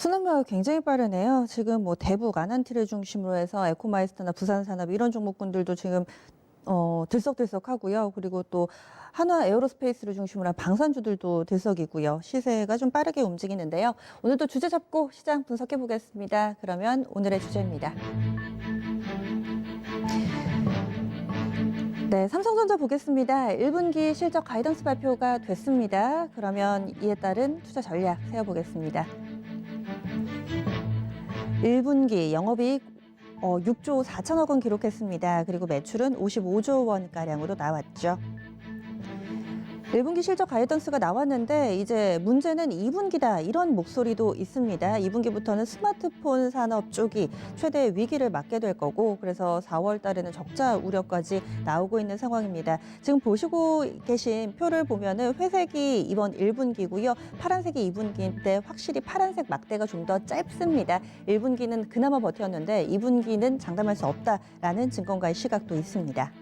순환매가 굉장히 빠르네요. 지금 뭐 대북 아난티를 중심으로 해서 에코마이스터나 부산산업 이런 종목군들도 지금 들썩들썩하고요. 그리고 또 한화 에어로스페이스를 중심으로 한 방산주들도 들썩이고요. 시세가 좀 빠르게 움직이는데요. 오늘도 주제 잡고 시장 분석해 보겠습니다. 그러면 오늘의 주제입니다. 네, 삼성전자 보겠습니다. 1분기 실적 가이던스 발표가 됐습니다. 그러면 이에 따른 투자 전략 세워보겠습니다. 1분기 영업이익 6조 4천억 원 기록했습니다. 그리고 매출은 55조 원가량으로 나왔죠. 1분기 실적 가이던스가 나왔는데 이제 문제는 2분기다 이런 목소리도 있습니다. 2분기부터는 스마트폰 산업 쪽이 최대 위기를 맞게 될 거고 그래서 4월 달에는 적자 우려까지 나오고 있는 상황입니다. 지금 보시고 계신 표를 보면은 회색이 이번 1분기고요. 파란색이 2분기인데 확실히 파란색 막대가 좀 더 짧습니다. 1분기는 그나마 버텼는데 2분기는 장담할 수 없다라는 증권가의 시각도 있습니다.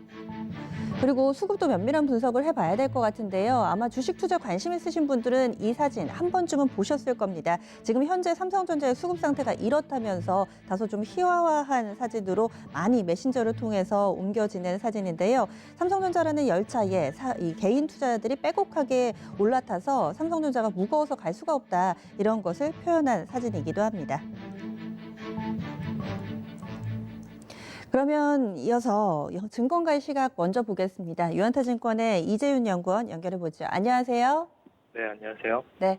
그리고 수급도 면밀한 분석을 해봐야 될 것 같은데요. 아마 주식 투자 관심 있으신 분들은 이 사진 한 번쯤은 보셨을 겁니다. 지금 현재 삼성전자의 수급 상태가 이렇다면서 다소 좀 희화화한 사진으로 많이 메신저를 통해서 옮겨지는 사진인데요. 삼성전자라는 열차에 이 개인 투자자들이 빼곡하게 올라타서 삼성전자가 무거워서 갈 수가 없다. 이런 것을 표현한 사진이기도 합니다. 그러면 이어서 증권가의 시각 먼저 보겠습니다. 유한타증권의 이재윤 연구원 연결해보죠. 안녕하세요. 네, 안녕하세요. 네.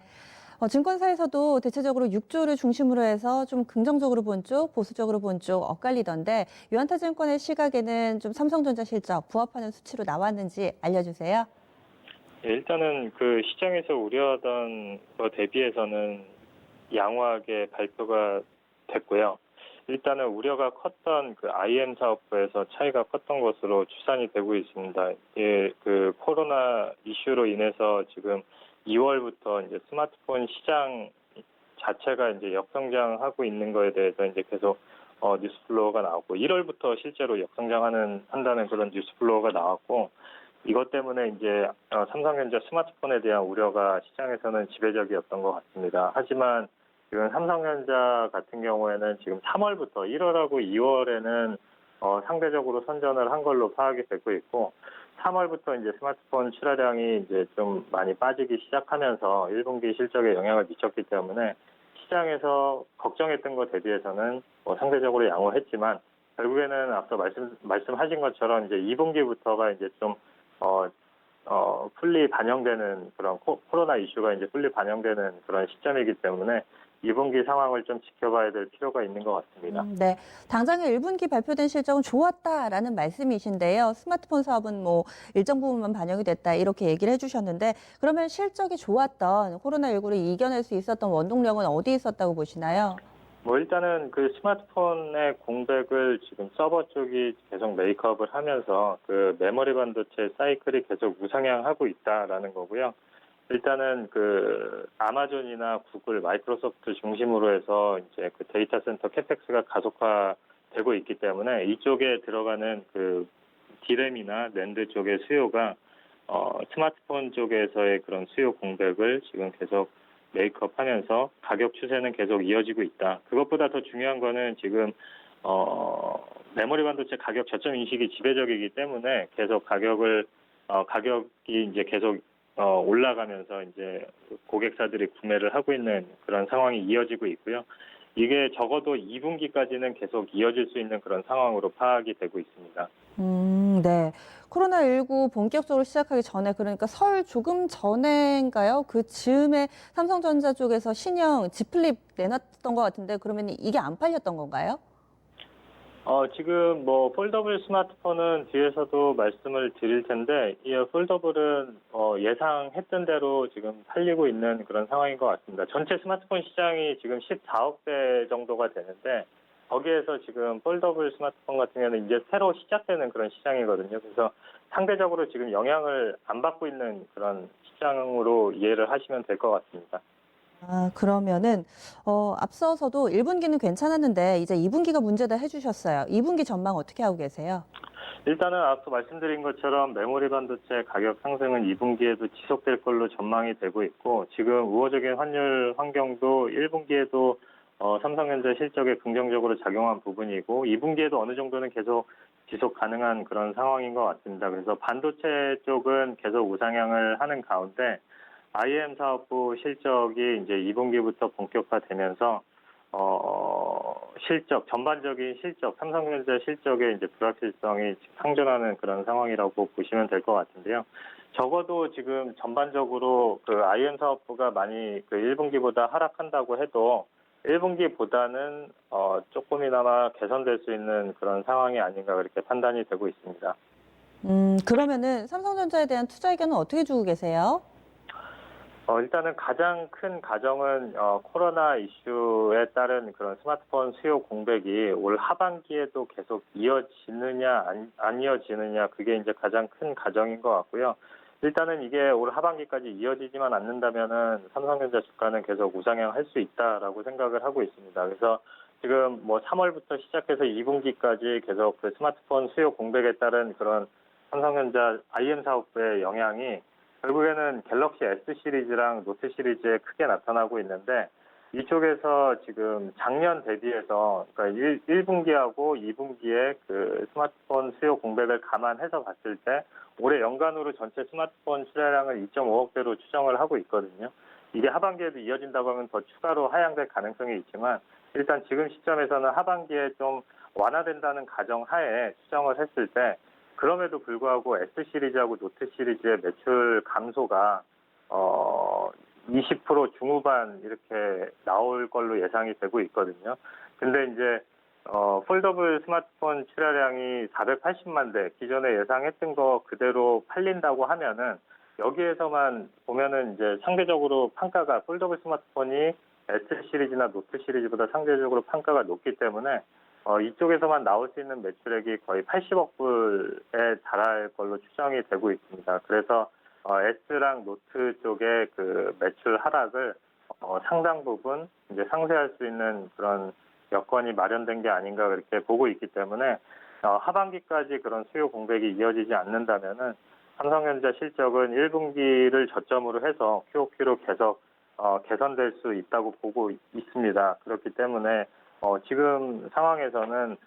증권사에서도 대체적으로 6조를 중심으로 해서 좀 긍정적으로 본 쪽, 보수적으로 본 쪽 엇갈리던데 유한타증권의 시각에는 좀 삼성전자 실적 부합하는 수치로 나왔는지 알려주세요. 예, 일단은 그 시장에서 우려하던 거 대비해서는 양호하게 발표가 됐고요. 일단은 우려가 컸던 그 IM 사업부에서 차이가 컸던 것으로 추산이 되고 있습니다. 예, 그 코로나 이슈로 인해서 지금 2월부터 이제 스마트폰 시장 자체가 이제 역성장하고 있는 거에 대해서 이제 계속 뉴스플로어가 나왔고 1월부터 실제로 한다는 그런 뉴스플로어가 나왔고 이것 때문에 이제 삼성전자 스마트폰에 대한 우려가 시장에서는 지배적이었던 것 같습니다. 하지만 지금 삼성전자 같은 경우에는 지금 3월부터 1월하고 2월에는 상대적으로 선전을 한 걸로 파악이 되고 있고 3월부터 이제 스마트폰 출하량이 이제 좀 많이 빠지기 시작하면서 1분기 실적에 영향을 미쳤기 때문에 시장에서 걱정했던 것 대비해서는 상대적으로 양호했지만 결국에는 앞서 말씀하신 것처럼 이제 2분기부터가 이제 좀 풀리 반영되는 그런 코로나 이슈가 이제 풀리 반영되는 그런 시점이기 때문에 2분기 상황을 좀 지켜봐야 될 필요가 있는 것 같습니다. 네, 당장에 1분기 발표된 실적은 좋았다라는 말씀이신데요. 스마트폰 사업은 뭐 일정 부분만 반영이 됐다 이렇게 얘기를 해주셨는데 그러면 실적이 좋았던 코로나19를 이겨낼 수 있었던 원동력은 어디에 있었다고 보시나요? 일단은 그 스마트폰의 공백을 지금 서버 쪽이 계속 메이크업을 하면서 그 메모리 반도체 사이클이 계속 우상향하고 있다라는 거고요. 일단은 그 아마존이나 구글, 마이크로소프트 중심으로 해서 이제 그 데이터 센터 캐펙스가 가속화되고 있기 때문에 이쪽에 들어가는 그 D램이나 낸드 쪽의 수요가 스마트폰 쪽에서의 그런 수요 공백을 지금 계속 메이크업하면서 가격 추세는 계속 이어지고 있다. 그것보다 더 중요한 거는 지금 메모리 반도체 가격 저점 인식이 지배적이기 때문에 계속 가격이 이제 계속 올라가면서 이제 고객사들이 구매를 하고 있는 그런 상황이 이어지고 있고요. 이게 적어도 2분기까지는 계속 이어질 수 있는 그런 상황으로 파악이 되고 있습니다. 네. 코로나19 본격적으로 시작하기 전에 그러니까 설 조금 전인가요? 그 즈음에 삼성전자 쪽에서 신형 Z 플립 내놨던 것 같은데 그러면 이게 안 팔렸던 건가요? 지금 폴더블 스마트폰은 뒤에서도 말씀을 드릴 텐데, 이 폴더블은 예상했던 대로 지금 팔리고 있는 그런 상황인 것 같습니다. 전체 스마트폰 시장이 지금 14억 대 정도가 되는데, 거기에서 지금 폴더블 스마트폰 같은 경우는 이제 새로 시작되는 그런 시장이거든요. 그래서 상대적으로 지금 영향을 안 받고 있는 그런 시장으로 이해를 하시면 될 것 같습니다. 그러면은 앞서서도 1분기는 괜찮았는데 이제 2분기가 문제다 해주셨어요. 2분기 전망 어떻게 하고 계세요? 일단은 앞서 말씀드린 것처럼 메모리 반도체 가격 상승은 2분기에도 지속될 걸로 전망이 되고 있고 지금 우호적인 환율 환경도 1분기에도 삼성전자 실적에 긍정적으로 작용한 부분이고 2분기에도 어느 정도는 계속 지속 가능한 그런 상황인 것 같습니다. 그래서 반도체 쪽은 계속 우상향을 하는 가운데 IM 사업부 실적이 이제 2분기부터 본격화되면서 실적, 전반적인 실적, 삼성전자 실적의 이제 불확실성이 상존하는 그런 상황이라고 보시면 될 것 같은데요. 적어도 지금 전반적으로 그 IM 사업부가 많이 그 1분기보다 하락한다고 해도 1분기보다는 조금이나마 개선될 수 있는 그런 상황이 아닌가 그렇게 판단이 되고 있습니다. 그러면은 삼성전자에 대한 투자 의견은 어떻게 주고 계세요? 일단은 가장 큰 가정은 코로나 이슈에 따른 그런 스마트폰 수요 공백이 올 하반기에도 계속 이어지느냐 안 이어지느냐 그게 이제 가장 큰 가정인 것 같고요. 일단은 이게 올 하반기까지 이어지지만 않는다면은 삼성전자 주가는 계속 우상향할 수 있다라고 생각을 하고 있습니다. 그래서 지금 뭐 3월부터 시작해서 2분기까지 계속 그 스마트폰 수요 공백에 따른 그런 삼성전자 IM 사업부의 영향이 결국에는 갤럭시 S 시리즈랑 노트 시리즈에 크게 나타나고 있는데 이쪽에서 지금 작년 대비해서 그러니까 1분기하고 2분기에 그 스마트폰 수요 공백을 감안해서 봤을 때 올해 연간으로 전체 스마트폰 출하량을 2.5억 대로 추정을 하고 있거든요. 이게 하반기에도 이어진다고 하면 더 추가로 하향될 가능성이 있지만 일단 지금 시점에서는 하반기에 좀 완화된다는 가정하에 추정을 했을 때 그럼에도 불구하고 S 시리즈하고 노트 시리즈의 매출 감소가 20% 중후반 이렇게 나올 걸로 예상이 되고 있거든요. 근데 이제 폴더블 스마트폰 출하량이 480만 대 기존에 예상했던 거 그대로 팔린다고 하면은 여기에서만 보면은 이제 상대적으로 판가가 폴더블 스마트폰이 S 시리즈나 노트 시리즈보다 상대적으로 판가가 높기 때문에 이쪽에서만 나올 수 있는 매출액이 거의 80억 불에 달할 걸로 추정이 되고 있습니다. 그래서 S랑 노트 쪽의 그 매출 하락을 상당 부분 이제 상쇄할 수 있는 그런 여건이 마련된 게 아닌가 그렇게 보고 있기 때문에 하반기까지 그런 수요 공백이 이어지지 않는다면은 삼성전자 실적은 1분기를 저점으로 해서 QOQ로 계속 개선될 수 있다고 보고 있습니다. 그렇기 때문에 지금 상황에서는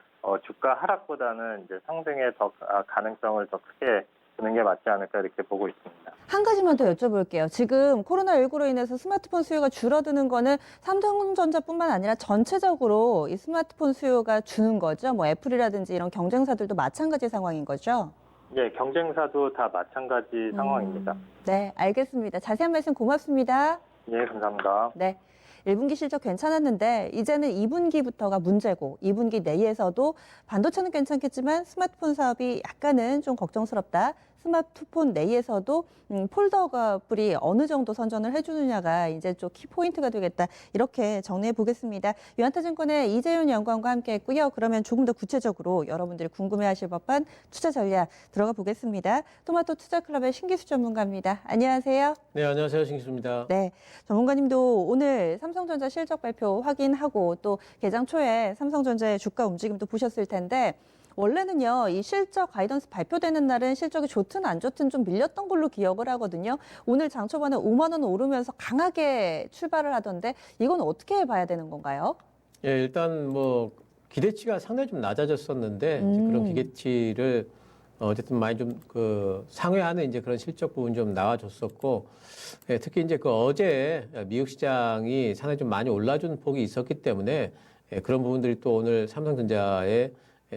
주가 하락보다는 이제 상승의 더 가능성을 더 크게 두는 게 맞지 않을까 이렇게 보고 있습니다. 한 가지만 더 여쭤볼게요. 지금 코로나19로 인해서 스마트폰 수요가 줄어드는 거는 삼성전자뿐만 아니라 전체적으로 이 스마트폰 수요가 주는 거죠. 뭐 애플이라든지 이런 경쟁사들도 마찬가지 상황인 거죠. 네, 경쟁사도 다 마찬가지 상황입니다. 네, 알겠습니다. 자세한 말씀 고맙습니다. 예, 감사합니다. 네. 1분기 실적 괜찮았는데 이제는 2분기부터가 문제고 2분기 내에서도 반도체는 괜찮겠지만 스마트폰 사업이 약간은 좀 걱정스럽다. 스마트폰 내에서도 폴더블이 어느 정도 선전을 해주느냐가 이제 좀 키포인트가 되겠다. 이렇게 정리해 보겠습니다. 유한타증권의 이재윤 연구원과 함께했고요. 그러면 조금 더 구체적으로 여러분들이 궁금해하실 법한 투자 전략 들어가 보겠습니다. 토마토 투자클럽의 신기수 전문가입니다. 안녕하세요. 네, 안녕하세요. 신기수입니다. 네, 전문가님도 오늘 삼성전자 실적 발표 확인하고 또 개장 초에 삼성전자의 주가 움직임도 보셨을 텐데 원래는요, 이 실적 가이던스 발표되는 날은 실적이 좋든 안 좋든 좀 밀렸던 걸로 기억을 하거든요. 오늘 장 초반에 5만 원 오르면서 강하게 출발을 하던데 이건 어떻게 봐야 되는 건가요? 예, 일단 뭐 기대치가 상당히 좀 낮아졌었는데 이제 그런 기대치를 어쨌든 많이 좀 그 상회하는 이제 그런 실적 부분 좀 나와줬었고, 예, 특히 이제 그 어제 미국 시장이 상당히 좀 많이 올라준 폭이 있었기 때문에 예, 그런 부분들이 또 오늘 삼성전자의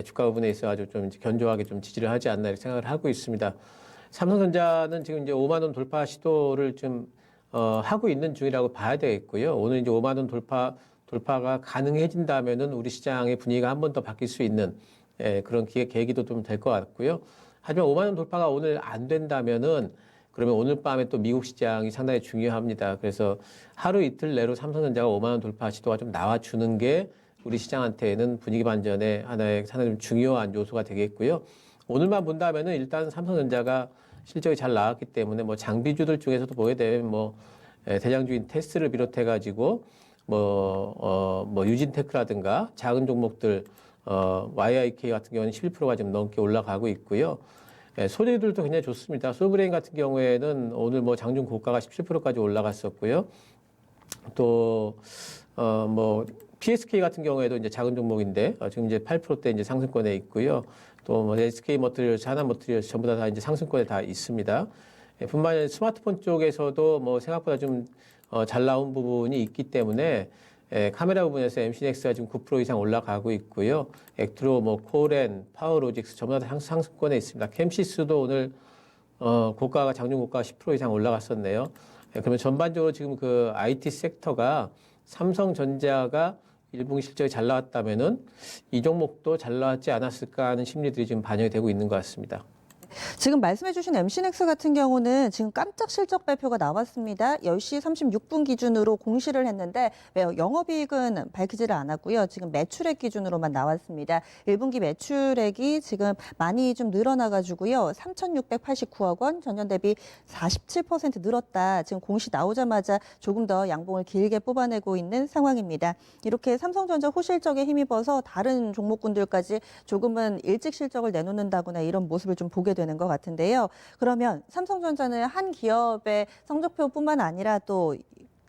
주가 부분에 있어 아주 좀 견조하게 좀 지지를 하지 않나 이렇게 생각을 하고 있습니다. 삼성전자는 지금 이제 5만 원 돌파 시도를 좀 하고 있는 중이라고 봐야 되겠고요. 오늘 이제 5만 원 돌파가 가능해진다면은 우리 시장의 분위기가 한 번 더 바뀔 수 있는 그런 계기도 좀 될 것 같고요. 하지만 5만 원 돌파가 오늘 안 된다면은 그러면 오늘 밤에 또 미국 시장이 상당히 중요합니다. 그래서 하루 이틀 내로 삼성전자가 5만 원 돌파 시도가 좀 나와주는 게 우리 시장한테는 분위기 반전의 하나의 상당히 좀 중요한 요소가 되겠고요. 오늘만 본다면은 일단 삼성전자가 실적이 잘 나왔기 때문에 뭐 장비주들 중에서도 보게 되면 뭐 대장주인 테스를 비롯해 가지고 뭐 유진테크라든가 작은 종목들 YIK 같은 경우는 11%가 좀 넘게 올라가고 있고요. 소재들도 굉장히 좋습니다. 솔브레인 같은 경우에는 오늘 뭐 장중 고가가 17%까지 올라갔었고요. 또, PSK 같은 경우에도 이제 작은 종목인데, 지금 이제 8%대 이제 상승권에 있고요. 또 뭐 SK 머티리얼스, 하나 머티리얼스 전부 다 이제 상승권에 다 있습니다. 뿐만 아니라 스마트폰 쪽에서도 뭐 생각보다 좀 잘 나온 부분이 있기 때문에 카메라 부분에서 MC넥스가 지금 9% 이상 올라가고 있고요. 액트로, 뭐 코렌, 파워로직스 전부 다 상승권에 있습니다. 캠시스도 오늘 고가가 장중 고가가 10% 이상 올라갔었네요. 그러면 전반적으로 지금 그 IT 섹터가 삼성전자가 1분기 실적이 잘 나왔다면은 이 종목도 잘 나왔지 않았을까 하는 심리들이 지금 반영이 되고 있는 것 같습니다. 지금 말씀해주신 MC넥스 같은 경우는 지금 깜짝 실적 발표가 나왔습니다. 10시 36분 기준으로 공시를 했는데 영업이익은 밝히지를 않았고요. 지금 매출액 기준으로만 나왔습니다. 1분기 매출액이 지금 많이 좀 늘어나가지고요. 3,689억 원, 전년 대비 47% 늘었다. 지금 공시 나오자마자 조금 더 양봉을 길게 뽑아내고 있는 상황입니다. 이렇게 삼성전자 호실적에 힘입어서 다른 종목군들까지 조금은 일찍 실적을 내놓는다거나 이런 모습을 좀 보게 되는 것 같은데요. 그러면 삼성전자는 한 기업의 성적표뿐만 아니라 또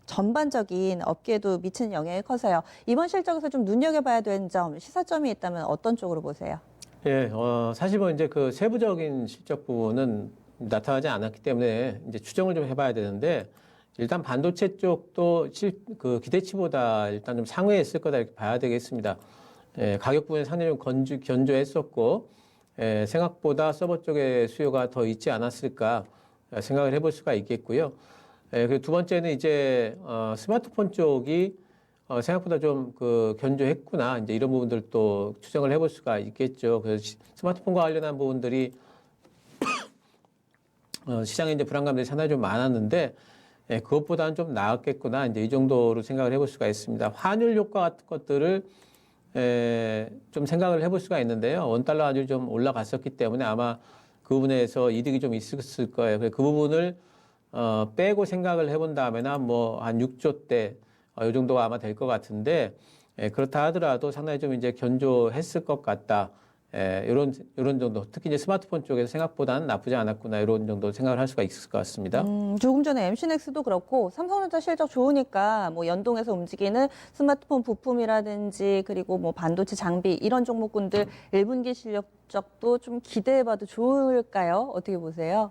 전반적인 업계에도 미치는 영향이 커서요. 이번 실적에서 좀 눈여겨봐야 되는 점, 시사점이 있다면 어떤 쪽으로 보세요? 예, 사실 뭐 이제 그 세부적인 실적 부분은 나타나지 않았기 때문에 이제 추정을 좀 해봐야 되는데 일단 반도체 쪽도 그 기대치보다 일단 좀 상회했을 거다 이렇게 봐야 되겠습니다. 예, 가격 부분에 상당히 좀 견조했었고 생각보다 서버 쪽에 수요가 더 있지 않았을까 생각을 해볼 수가 있겠고요. 그리고 두 번째는 이제 스마트폰 쪽이 생각보다 좀 그 견조했구나 이제 이런 부분들도 추정을 해볼 수가 있겠죠. 그래서 스마트폰과 관련한 부분들이 시장에 이제 불안감들이 상당히 좀 많았는데 그것보다는 좀 나았겠구나 이제 이 정도로 생각을 해볼 수가 있습니다. 환율 효과 같은 것들을 좀 생각을 해볼 수가 있는데요. 원달러 환율이 좀 올라갔었기 때문에 아마 그 부분에서 이득이 좀 있었을 거예요. 그 부분을 빼고 생각을 해본 다음에나 뭐 한 6조대 이 정도가 아마 될 것 같은데 그렇다 하더라도 상당히 좀 이제 견조했을 것 같다. 이런 정도. 특히 이제 스마트폰 쪽에서 생각보다는 나쁘지 않았구나. 이런 정도 생각을 할 수가 있을 것 같습니다. 조금 전에 MC넥스도 그렇고 삼성전자 실적 좋으니까 뭐 연동해서 움직이는 스마트폰 부품이라든지 그리고 뭐 반도체 장비 이런 종목군들 1분기 실적도 좀 기대해봐도 좋을까요? 어떻게 보세요?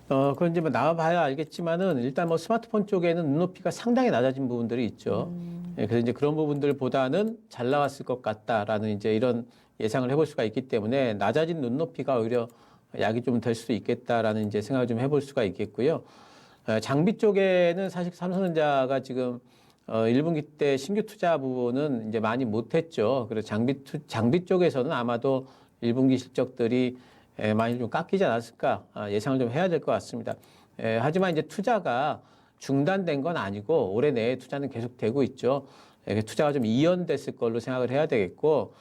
그건 이제 뭐 나와봐야 알겠지만은 일단 뭐 스마트폰 쪽에는 눈높이가 상당히 낮아진 부분들이 있죠. 그래서 이제 그런 부분들보다는 잘 나왔을 것 같다라는 이제 이런 예상을 해볼 수가 있기 때문에 낮아진 눈높이가 오히려 약이 좀 될 수도 있겠다라는 이제 생각을 좀 해볼 수가 있겠고요. 장비 쪽에는 사실 삼성전자가 지금 1분기 때 신규 투자 부분은 이제 많이 못했죠. 그래서 장비 쪽에서는 아마도 1분기 실적들이 많이 좀 깎이지 않았을까 예상을 좀 해야 될 것 같습니다. 하지만 이제 투자가 중단된 건 아니고 올해 내에 투자는 계속 되고 있죠. 투자가 좀 이연됐을 걸로 생각을 해야 되겠고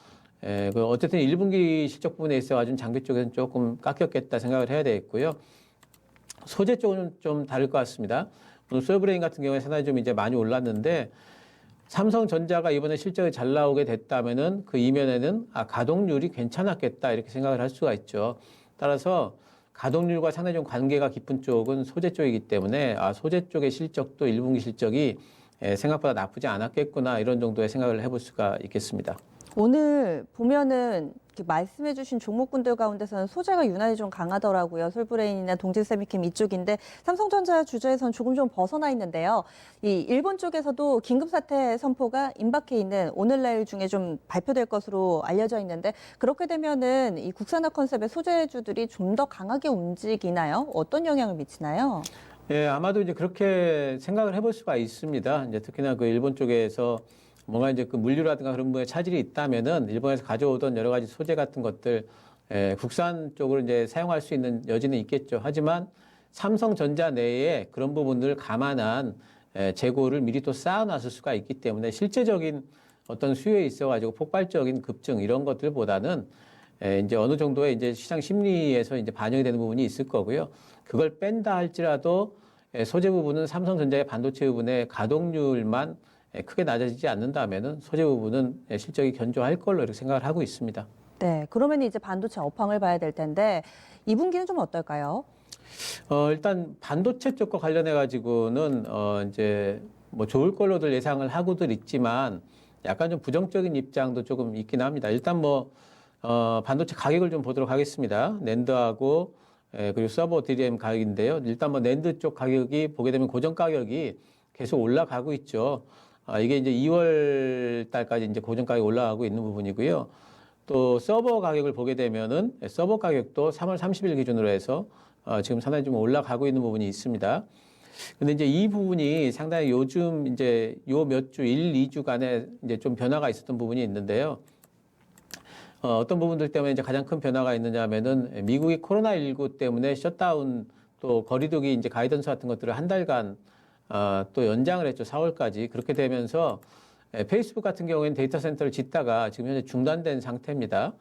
어쨌든 1분기 실적 부분에 있어가지고 장비 쪽에서는 조금 깎였겠다 생각을 해야 되겠고요. 소재 쪽은 좀 다를 것 같습니다. 오늘 솔브레인 같은 경우에 상당히 좀 이제 많이 올랐는데 삼성전자가 이번에 실적이 잘 나오게 됐다면은 그 이면에는 가동률이 괜찮았겠다 이렇게 생각을 할 수가 있죠. 따라서 가동률과 상당히 좀 관계가 깊은 쪽은 소재 쪽이기 때문에 소재 쪽의 실적도 1분기 실적이 생각보다 나쁘지 않았겠구나 이런 정도의 생각을 해볼 수가 있겠습니다. 오늘 보면은 말씀해 주신 종목군들 가운데서는 소재가 유난히 좀 강하더라고요. 솔브레인이나 동질세미캠 이쪽인데 삼성전자 주저에서는 조금 좀 벗어나 있는데요. 이 일본 쪽에서도 긴급사태 선포가 임박해 있는 오늘 내일 중에 좀 발표될 것으로 알려져 있는데 그렇게 되면은 이 국산화 컨셉의 소재주들이 좀 더 강하게 움직이나요? 어떤 영향을 미치나요? 예, 아마도 이제 그렇게 생각을 해볼 수가 있습니다. 이제 특히나 그 일본 쪽에서 뭔가 이제 그 물류라든가 그런 부분에 차질이 있다면은 일본에서 가져오던 여러 가지 소재 같은 것들 국산 쪽으로 이제 사용할 수 있는 여지는 있겠죠. 하지만 삼성전자 내에 그런 부분들을 감안한 재고를 미리 또 쌓아놨을 수가 있기 때문에 실제적인 어떤 수요에 있어가지고 폭발적인 급증 이런 것들보다는 이제 어느 정도의 이제 시장 심리에서 이제 반영이 되는 부분이 있을 거고요. 그걸 뺀다 할지라도 소재 부분은 삼성전자의 반도체 부분의 가동률만 크게 낮아지지 않는다면은 소재 부분은 실적이 견조할 걸로 이렇게 생각을 하고 있습니다. 네, 그러면 이제 반도체 업황을 봐야 될 텐데 2분기는 좀 어떨까요? 일단 반도체 쪽과 관련해 가지고는 이제 뭐 좋을 걸로들 예상을 하고들 있지만 약간 좀 부정적인 입장도 조금 있긴 합니다. 일단 뭐 반도체 가격을 좀 보도록 하겠습니다. 낸드하고 그리고 서버 DRAM 가격인데요. 일단 뭐 낸드 쪽 가격이 보게 되면 고정 가격이 계속 올라가고 있죠. 이게 이제 2월 달까지 이제 고정 가격이 올라가고 있는 부분이고요. 또 서버 가격을 보게 되면은 서버 가격도 3월 30일 기준으로 해서 지금 상당히 좀 올라가고 있는 부분이 있습니다. 근데 이제 이 부분이 상당히 요즘 이제 요 몇 주, 1, 2주간에 이제 좀 변화가 있었던 부분이 있는데요. 어떤 부분들 때문에 이제 가장 큰 변화가 있느냐 하면은 미국이 코로나19 때문에 셧다운 또 거리두기 이제 가이던스 같은 것들을 한 달간 또 연장을 했죠. 4월까지. 그렇게 되면서 페이스북 같은 경우에는 데이터 센터를 짓다가 지금 현재 중단된 상태입니다.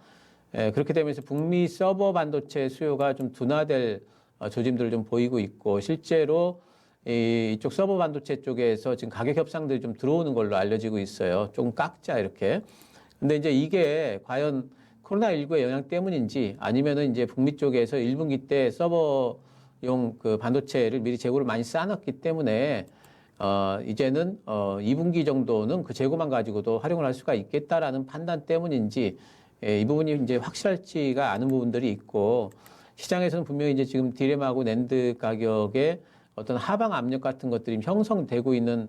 그렇게 되면서 북미 서버 반도체 수요가 좀 둔화될 조짐들을 좀 보이고 있고 실제로 이쪽 서버 반도체 쪽에서 지금 가격 협상들이 좀 들어오는 걸로 알려지고 있어요. 조금 깎자 이렇게. 근데 이제 이게 과연 코로나19의 영향 때문인지 아니면은 이제 북미 쪽에서 1분기 때 서버용 그 반도체를 미리 재고를 많이 쌓아놨기 때문에 이제는 2분기 정도는 그 재고만 가지고도 활용을 할 수가 있겠다라는 판단 때문인지 이 부분이 이제 확실하지가 않은 부분들이 있고 시장에서는 분명히 이제 지금 디램하고 낸드 가격에 어떤 하방 압력 같은 것들이 형성되고 있는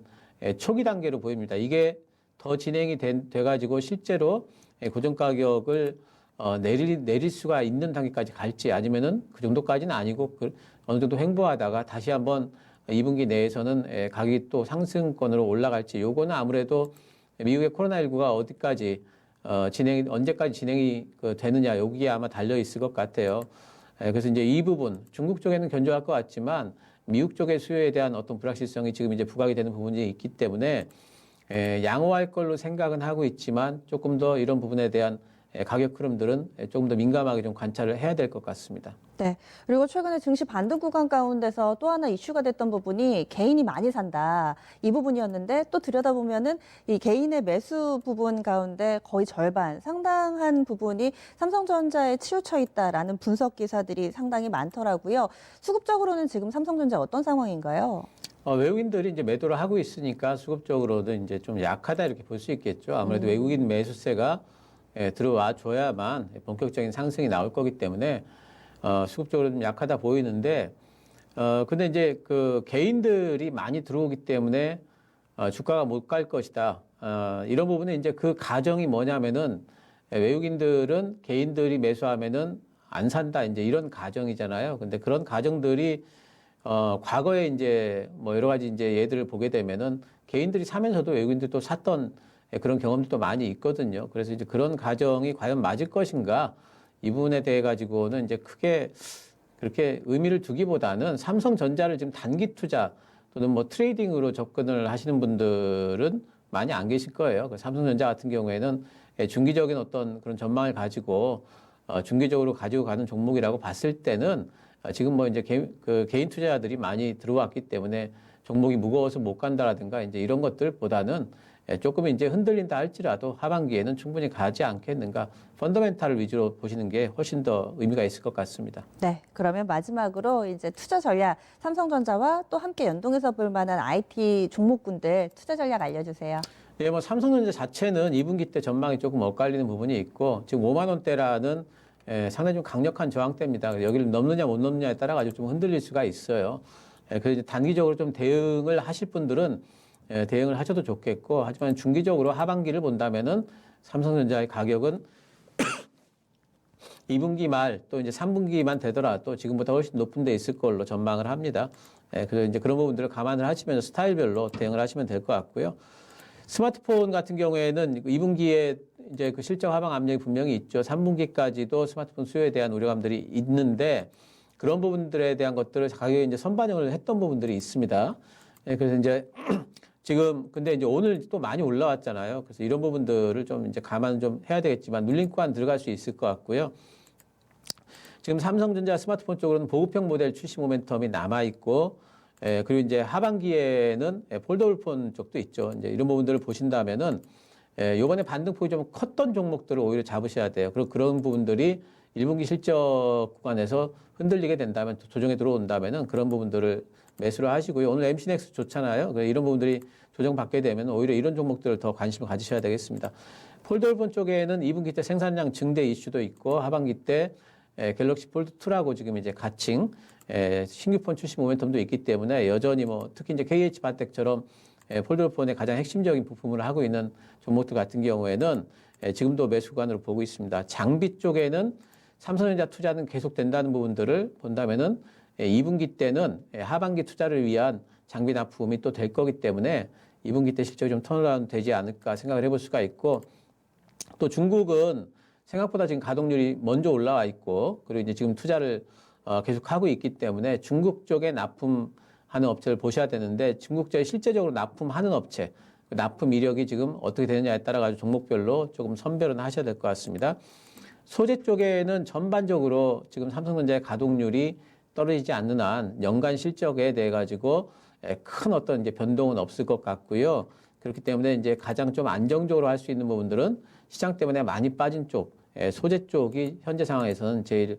초기 단계로 보입니다. 이게 더 진행이 돼가지고 실제로 고정 가격을 내릴 수가 있는 단계까지 갈지 아니면은 그 정도까지는 아니고 어느 정도 횡보하다가 다시 한번 2분기 내에서는 가격이 또 상승권으로 올라갈지 요거는 아무래도 미국의 코로나19가 어디까지 언제까지 진행이 되느냐 여기에 아마 달려 있을 것 같아요. 그래서 이제 이 부분 중국 쪽에는 견조할 것 같지만 미국 쪽의 수요에 대한 어떤 불확실성이 지금 이제 부각이 되는 부분이 있기 때문에 양호할 걸로 생각은 하고 있지만 조금 더 이런 부분에 대한 가격 흐름들은 조금 더 민감하게 좀 관찰을 해야 될 것 같습니다. 네. 그리고 최근에 증시 반등 구간 가운데서 또 하나 이슈가 됐던 부분이 개인이 많이 산다. 이 부분이었는데 또 들여다보면은 이 개인의 매수 부분 가운데 거의 절반, 상당한 부분이 삼성전자에 치우쳐 있다라는 분석 기사들이 상당히 많더라고요. 수급적으로는 지금 삼성전자 어떤 상황인가요? 외국인들이 이제 매도를 하고 있으니까 수급적으로도 이제 좀 약하다 이렇게 볼 수 있겠죠. 아무래도 외국인 매수세가 들어와 줘야만 본격적인 상승이 나올 거기 때문에 수급적으로 좀 약하다 보이는데 근데 이제 그 개인들이 많이 들어오기 때문에 주가가 못 갈 것이다. 이런 부분에 이제 그 가정이 뭐냐면은 외국인들은 개인들이 매수하면은 안 산다. 이제 이런 가정이잖아요. 근데 그런 가정들이 과거에 이제 뭐 여러 가지 이제 예들을 보게 되면은 개인들이 사면서도 외국인들이 또 샀던 그런 경험들도 많이 있거든요. 그래서 이제 그런 가정이 과연 맞을 것인가 이 부분에 대해 가지고는 이제 크게 그렇게 의미를 두기보다는 삼성전자를 지금 단기 투자 또는 뭐 트레이딩으로 접근을 하시는 분들은 많이 안 계실 거예요. 삼성전자 같은 경우에는 중기적인 어떤 그런 전망을 가지고 중기적으로 가지고 가는 종목이라고 봤을 때는 지금 뭐 이제 개인 투자자들이 많이 들어왔기 때문에 종목이 무거워서 못 간다라든가 이제 이런 것들보다는 조금 이제 흔들린다 할지라도 하반기에는 충분히 가지 않겠는가 펀더멘탈을 위주로 보시는 게 훨씬 더 의미가 있을 것 같습니다. 네, 그러면 마지막으로 이제 투자 전략, 삼성전자와 또 함께 연동해서 볼 만한 IT 종목군들 투자 전략 알려주세요. 예, 뭐 삼성전자 자체는 2분기 때 전망이 조금 엇갈리는 부분이 있고 지금 5만 원대라는 상당히 좀 강력한 저항대입니다. 여기를 넘느냐 못 넘느냐에 따라 가지고 좀 흔들릴 수가 있어요. 그래서 단기적으로 좀 대응을 하실 분들은 대응을 하셔도 좋겠고 하지만 중기적으로 하반기를 본다면은 삼성전자의 가격은 2분기 말 또 이제 3분기만 되더라도 지금보다 훨씬 높은 데 있을 걸로 전망을 합니다. 그래서 이제 그런 부분들을 감안을 하시면서 스타일별로 대응을 하시면 될 것 같고요. 스마트폰 같은 경우에는 2분기에 이제 그 실적 하방 압력이 분명히 있죠. 3분기까지도 스마트폰 수요에 대한 우려감들이 있는데 그런 부분들에 대한 것들을 가격에 이제 선반영을 했던 부분들이 있습니다. 그래서 이제 지금 근데 이제 오늘 또 많이 올라왔잖아요. 그래서 이런 부분들을 좀 이제 감안 좀 해야 되겠지만 눌림 구간 들어갈 수 있을 것 같고요. 지금 삼성전자 스마트폰 쪽으로는 보급형 모델 출시 모멘텀이 남아 있고 그리고 이제 하반기에는 폴더블폰 쪽도 있죠. 이제 이런 부분들을 보신다면은 요번에 반등폭이 좀 컸던 종목들을 오히려 잡으셔야 돼요. 그리고 그런 부분들이 1분기 실적 구간에서 흔들리게 된다면 조정에 들어온다면은 그런 부분들을 매수를 하시고요. 오늘 MC넥스 좋잖아요. 이런 부분들이 조정받게 되면 오히려 이런 종목들을 더 관심을 가지셔야 되겠습니다. 폴더블폰 쪽에는 2분기 때 생산량 증대 이슈도 있고 하반기 때 갤럭시 폴드 2라고 지금 이제 가칭 신규 폰 출시 모멘텀도 있기 때문에 여전히 뭐 특히 이제 KH 바텍처럼 폴더블폰의 가장 핵심적인 부품을 하고 있는 종목들 같은 경우에는 지금도 매수 구간으로 보고 있습니다. 장비 쪽에는 삼성전자 투자는 계속된다는 부분들을 본다면은 2분기 때는 하반기 투자를 위한 장비 납품이 또 될 거기 때문에 2분기 때 실적이 좀 턴어라운드 되지 않을까 생각을 해볼 수가 있고 또 중국은 생각보다 지금 가동률이 먼저 올라와 있고 그리고 이제 지금 투자를 계속하고 있기 때문에 중국 쪽에 납품하는 업체를 보셔야 되는데 중국 쪽에 실제적으로 납품하는 업체 그 납품 이력이 지금 어떻게 되느냐에 따라 가지고 종목별로 조금 선별은 하셔야 될 것 같습니다. 소재 쪽에는 전반적으로 지금 삼성전자의 가동률이 떨어지지 않는 한 연간 실적에 대해 가지고 큰 어떤 이제 변동은 없을 것 같고요. 그렇기 때문에 이제 가장 좀 안정적으로 할 수 있는 부분들은 시장 때문에 많이 빠진 쪽, 소재 쪽이 현재 상황에서는 제일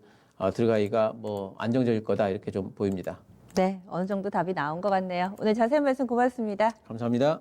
들어가기가 뭐 안정적일 거다 이렇게 좀 보입니다. 네, 어느 정도 답이 나온 것 같네요. 오늘 자세한 말씀 고맙습니다. 감사합니다.